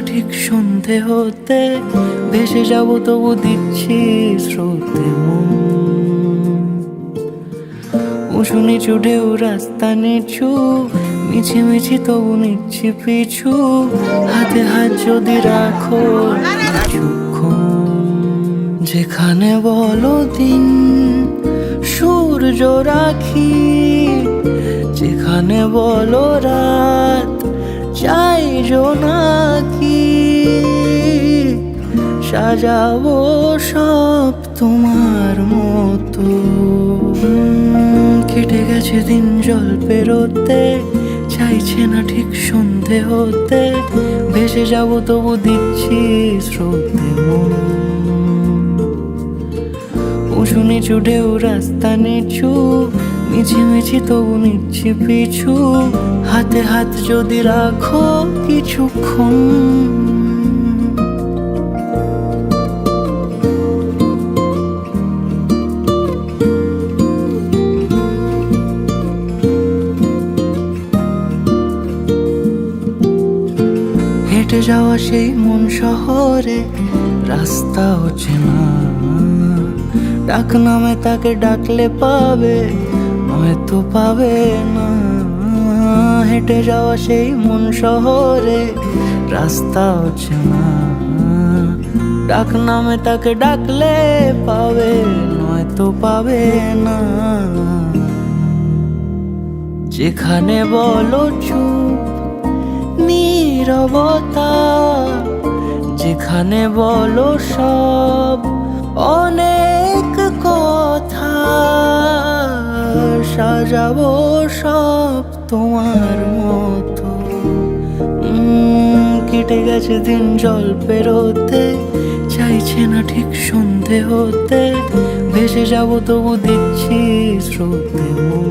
ঠিক সন্ধে হতে, ভেসে যাব তবু দিচ্ছি স্রোতে মন। উঁচু নিচু ঢেউ রাস্তা নিচু, মিছিমিছি তবু নিচ্ছি পিছু। হাতে হাত যদি রাখো কিছুক্ষণ, যেখানে বলো দিন সূর্য রাখি, যেখানে বলো রাত চাই জোনাকি। সাজাবো সব তোমার মতো। কেটে গেছে দিন জল পেরোতে, চাইছে না ঠিক সন্ধে হতে, ভেসে যাব তবু দিচ্ছি স্রোতে মন। উঁচু নিচু ঢেউ রাস্তা নিচু, মিছিমিছি তবু নিচ্ছি পিছু। হাতে হাত যদি রাখো কিছুক্ষণ, হেঁটে যাওয়া সেই মন শহরে রাস্তা চেনা। ডাক নামে তাকে ডাকলে পাবে, নয়তো পাবে না। হেঁটে যাওয়া সেই মন শহরে রাস্তা চেনা। ডাক নামে তাকে ডাকলে পাবে, নয়তো পাবে না। যেখানে বলো চুপ নীরবতা, যেখানে বলো সব অনেক কথা। সাজাবো সব তোমার মতো। কেটে গেছে দিন জল পেরোতে, চাইছে না ঠিক সন্ধে হতে, ভেসে যাব তবু দিচ্ছি স্রোতে মন।